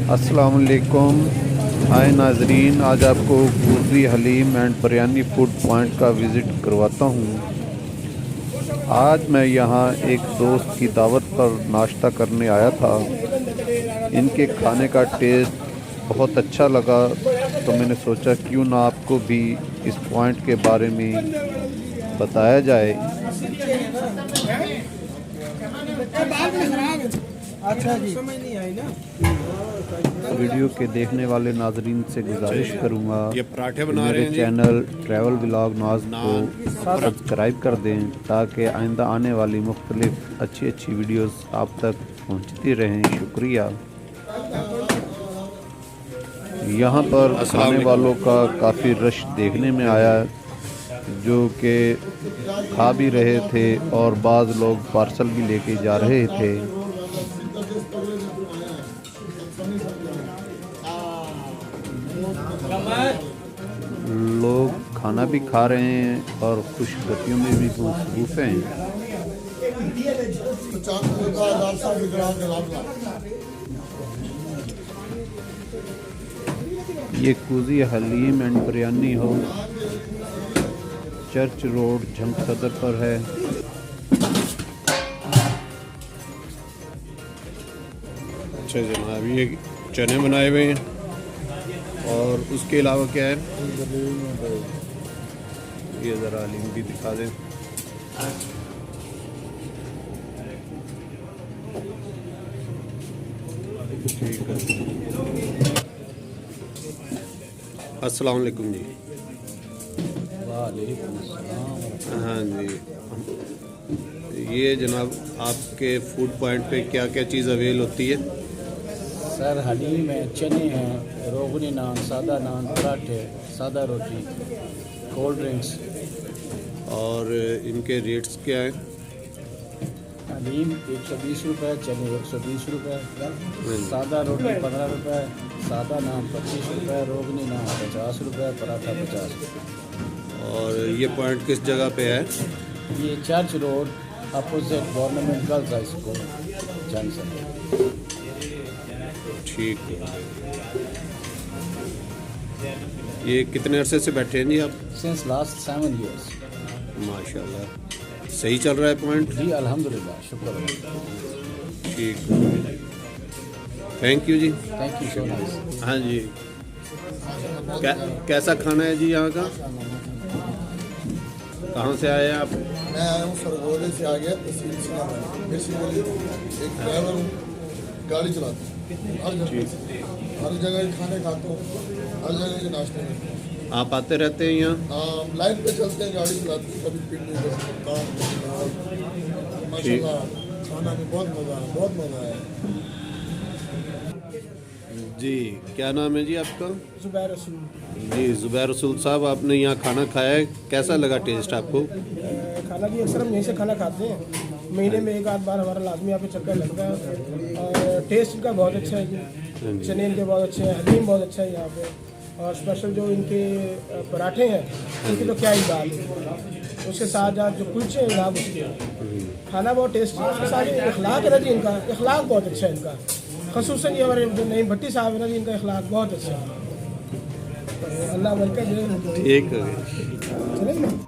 अस्सलामुअलैकुम। हाय नाजरीन, आज आपको Kuji haleem and biryani food point का विज़िट करवाता हूँ। आज मैं यहाँ एक दोस्त की दावत पर नाश्ता करने आया था। इनके खाने का टेस्ट बहुत अच्छा लगा, तो मैंने सोचा क्यों ना आपको भी इस पॉइंट के बारे में बताया जाए। अच्छा जी, समझ नहीं आई ना। वीडियो के देखने वाले नाजरीन से गुजारिश करूँगा ये पराठे कि बना रहे मेरे हैं जी। चैनल ट्रैवल व्लॉग नाज को नान सब्सक्राइब कर दें, ताकि आइंदा आने वाली मुख्तलिफ अच्छी वीडियोस आप तक पहुंचती रहें। शुक्रिया। यहाँ पर खाने वालों का काफ़ी रश देखने में आया, जो कि खा भी रहे थे और बाज़ लोग पार्सल भी लेके जा रहे थे। लोग खाना भी खा रहे हैं और खुशगपियों में भी मसरूफ़ हैं। ये Kuji haleem and biryani house church road Jhang Saddar पर है। अच्छा जनाब, ये चने बनाए हुए हैं और उसके अलावा क्या है? ये ज़रा हलीम भी दिखा दें। ठीक है। अस्सलाम वालेकुम जी। हाँ जी, ये जनाब आपके फूड पॉइंट पे क्या क्या चीज़ अवेल होती है? सर हलीम है, चने हैं, रोगनी नान, सादा नान, पराठे, सादा रोटी, कोल्ड ड्रिंक्स। और इनके रेट्स क्या हैं? हलीम 120 रुपये, चने 120 रुपये, सादा रोटी 15 रुपये, सादा नान 25 रुपये, रोगनी नान 50 रुपये, पराठा 50 रुपये। और ये पॉइंट किस जगह पे है? ये church road opposite government girls high school junction. ठीक है। ये कितने अरसे से बैठे हैं जी आप? Since last 7 years। माशाल्लाह, सही चल रहा है पॉइंट? जी अल्हम्दुलिल्लाह, शुक्र है। ठीक, thank you ji. Thank you so much. हाँ जी, कैसा खाना है जी यहाँ का? कहाँ से आए हैं आप? मैं आया हूँ सरगोधे से, आ गया तहसील इस्लामाबाद। बेसिकली एक ड्राइवर हूँ, गाड़ी चलाता हूँ। हर जगह खाने खाता हूँ, हर जगह के नाश्ते में। आप आते रहते हैं यहाँ? लाइन पे चलते हैं, गाड़ी चलाते हैं, कभी पिंडी माशाल्लाह खाना में बहुत मज़ा आया, बहुत मज़ा आया। जी, क्या नाम है जी आपका? जुबैर रसूल। जी ज़ुबैर रसूल साहब, आपने यहाँ खाना खाया है, कैसा लगा टेस्ट आपको? खाना भी अक्सर हम यहीं से खाना खाते हैं, महीने में एक आध बार हमारा लाजमी यहाँ पे चक्कर लगता है। और टेस्ट इनका बहुत अच्छा है जी, चने इनके बहुत अच्छे हैं, हलीम बहुत अच्छा है यहाँ पे। और स्पेशल जो इनके पराठे हैं, उनकी तो क्या ही बात है। उसके साथ जो कुलचे हैं जनाब, उसके खाना बहुत टेस्टी है। उसके साथ इखलाक है ना जी, इनका इखलाक बहुत अच्छा है इनका। ख़ुसूसन ये हमारे जो नईम भट्टी साहब है ना जी, इनका इखलाक बहुत अच्छा है। अल्लाह बरकत दे। ठीक है। चलेंगे।